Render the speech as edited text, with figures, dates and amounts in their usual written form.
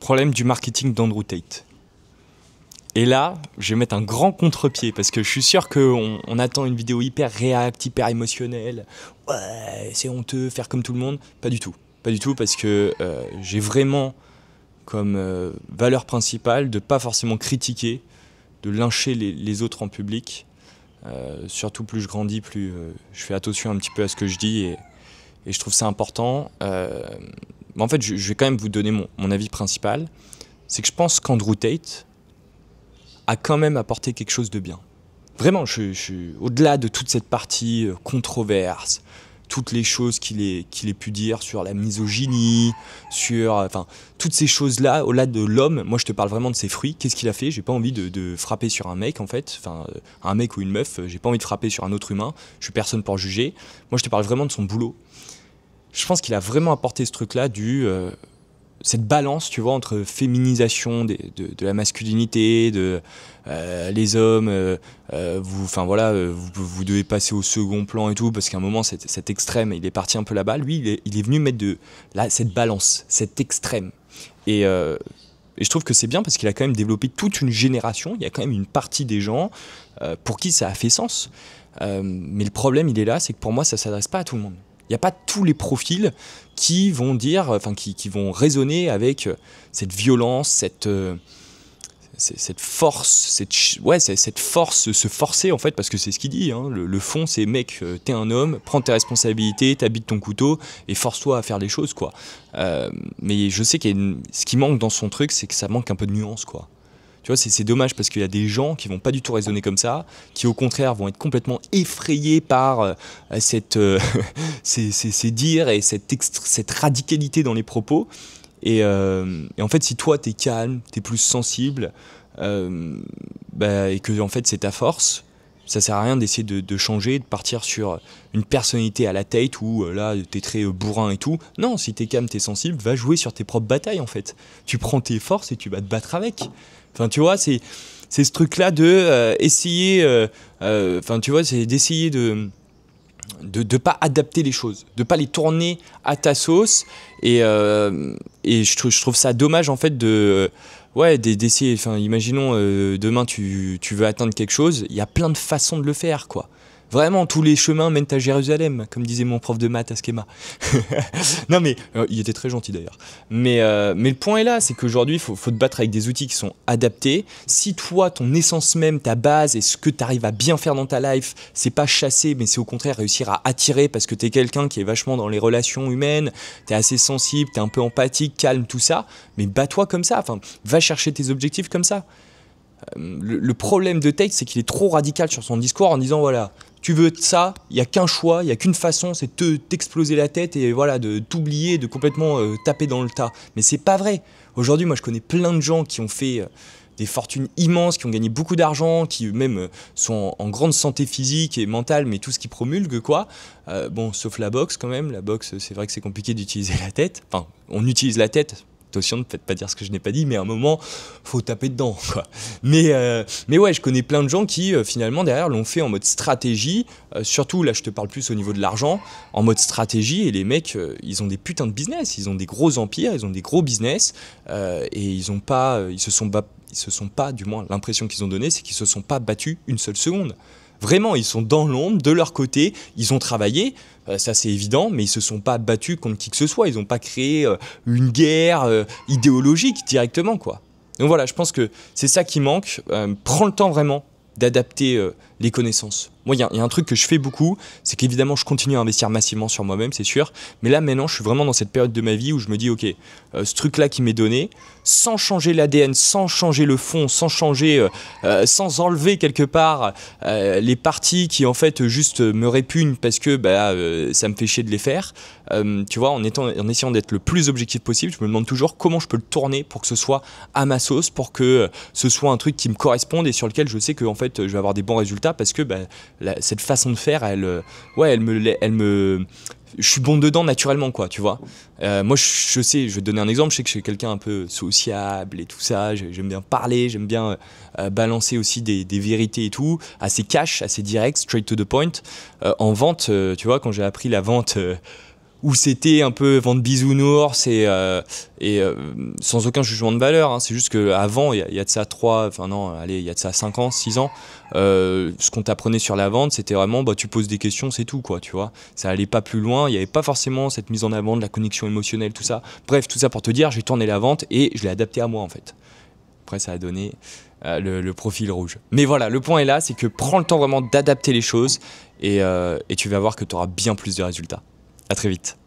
Problème du marketing d'Andrew Tate. Et là, je vais mettre un grand contre-pied parce que je suis sûr qu'on attend une vidéo hyper réacte, hyper émotionnelle. Ouais, c'est honteux, faire comme tout le monde. Pas du tout. Pas du tout parce que j'ai vraiment comme valeur principale de pas forcément critiquer, de lyncher les autres en public. Surtout plus je grandis, plus je fais attention un petit peu à ce que je dis et je trouve ça important. En fait, je vais quand même vous donner mon avis principal. C'est que je pense qu'Andrew Tate a quand même apporté quelque chose de bien. Vraiment, au-delà de toute cette partie controverse, toutes les choses qu'il ait pu dire sur la misogynie, sur toutes ces choses-là, au-delà de l'homme, moi je te parle vraiment de ses fruits. Qu'est-ce qu'il a fait? J'ai pas envie de frapper sur un mec en fait, un mec ou une meuf, j'ai pas envie de frapper sur un autre humain, je suis personne pour juger. Moi je te parle vraiment de son boulot. Je pense qu'il a vraiment apporté ce truc-là cette balance, tu vois, entre féminisation de la masculinité, les hommes, vous devez passer au second plan et tout, parce qu'à un moment, cet extrême, il est parti un peu là-bas. Lui, il est venu mettre cette balance, cet extrême. Et je trouve que c'est bien parce qu'il a quand même développé toute une génération. Il y a quand même une partie des gens pour qui ça a fait sens. Mais le problème, il est là, c'est que pour moi, ça ne s'adresse pas à tout le monde. Il n'y a pas tous les profils qui vont dire, qui vont résonner avec cette violence, cette force, cette force, se forcer en fait, parce que c'est ce qu'il dit. Hein, le fond, c'est mec, t'es un homme, prends tes responsabilités, t'habites ton couteau et force-toi à faire les choses, quoi. Mais je sais ce qui manque dans son truc, c'est que ça manque un peu de nuance, quoi. Tu vois, c'est dommage parce qu'il y a des gens qui vont pas du tout raisonner comme ça, qui au contraire vont être complètement effrayés par ces dires et cette radicalité dans les propos. Et en fait, si toi t'es calme, t'es plus sensible, et que en fait c'est ta force, ça sert à rien d'essayer de changer, de partir sur une personnalité à la Tate où là t'es très bourrin et tout. Non, si t'es calme, t'es sensible, va jouer sur tes propres batailles en fait. Tu prends tes forces et tu vas te battre avec. Enfin, tu vois, c'est ce truc-là de essayer, tu vois, c'est d'essayer de pas adapter les choses, de pas les tourner à ta sauce. Et je trouve ça dommage en fait d'essayer. Enfin, imaginons demain tu veux atteindre quelque chose, il y a plein de façons de le faire, quoi. Vraiment, tous les chemins mènent à Jérusalem, comme disait mon prof de maths à Schema. Non mais, il était très gentil d'ailleurs. Mais le point est là, c'est qu'aujourd'hui, il faut te battre avec des outils qui sont adaptés. Si toi, ton essence même, ta base et ce que tu arrives à bien faire dans ta life, c'est pas chasser, mais c'est au contraire réussir à attirer parce que tu es quelqu'un qui est vachement dans les relations humaines, tu es assez sensible, tu es un peu empathique, calme, tout ça, mais bats-toi comme ça, va chercher tes objectifs comme ça. Le problème de Tate, c'est qu'il est trop radical sur son discours en disant voilà, tu veux ça, il n'y a qu'un choix, il n'y a qu'une façon, c'est de t'exploser la tête et voilà, de t'oublier, de complètement taper dans le tas. Mais c'est pas vrai. Aujourd'hui, moi je connais plein de gens qui ont fait des fortunes immenses, qui ont gagné beaucoup d'argent, qui même sont en grande santé physique et mentale, mais tout ce qui promulgue, quoi. Sauf la boxe quand même. La boxe, c'est vrai que c'est compliqué d'utiliser la tête. Enfin, on utilise la tête. Attention de ne peut-être pas dire ce que je n'ai pas dit, mais à un moment, faut taper dedans, quoi. Mais ouais, je connais plein de gens qui, finalement, derrière, l'ont fait en mode stratégie. Surtout, là, je te parle plus au niveau de l'argent, en mode stratégie. Et les mecs, ils ont des putains de business. Ils ont des gros empires, ils ont des gros business. Et ils se sont pas, du moins, l'impression qu'ils ont donnée, c'est qu'ils se sont pas battus une seule seconde. Vraiment, ils sont dans l'ombre, de leur côté, ils ont travaillé, ça c'est évident, mais ils se sont pas battus contre qui que ce soit, ils n'ont pas créé une guerre idéologique directement, quoi. Donc voilà, je pense que c'est ça qui manque. Prends le temps vraiment d'adapter les connaissances. Moi, il y a un truc que je fais beaucoup, c'est qu'évidemment, je continue à investir massivement sur moi-même, c'est sûr. Mais là, maintenant, je suis vraiment dans cette période de ma vie où je me dis, ok, ce truc-là qui m'est donné, sans changer l'ADN, sans changer le fond, sans enlever quelque part les parties qui, en fait, juste me répugnent parce que ça me fait chier de les faire. Tu vois, en essayant d'être le plus objectif possible, je me demande toujours comment je peux le tourner pour que ce soit à ma sauce, pour que ce soit un truc qui me corresponde et sur lequel je sais que, en fait, je vais avoir des bons résultats parce que cette façon de faire, je suis bon dedans naturellement, quoi, tu vois. Moi, je sais, je vais te donner un exemple, je sais que je suis quelqu'un un peu sociable et tout ça, j'aime bien parler, j'aime bien balancer aussi des vérités et tout, assez cash, assez direct, straight to the point. En vente, tu vois, quand j'ai appris la vente où c'était un peu vente bisounours sans aucun jugement de valeur, hein. C'est juste qu'avant, il y a de ça 5 ans, 6 ans, ce qu'on t'apprenait sur la vente, c'était vraiment, tu poses des questions, c'est tout, quoi, tu vois. Ça allait pas plus loin, il n'y avait pas forcément cette mise en avant de la connexion émotionnelle, tout ça. Bref, tout ça pour te dire, j'ai tourné la vente et je l'ai adapté à moi, en fait. Après, ça a donné le profil rouge. Mais voilà, le point est là, c'est que prends le temps vraiment d'adapter les choses et tu vas voir que tu auras bien plus de résultats. À très vite.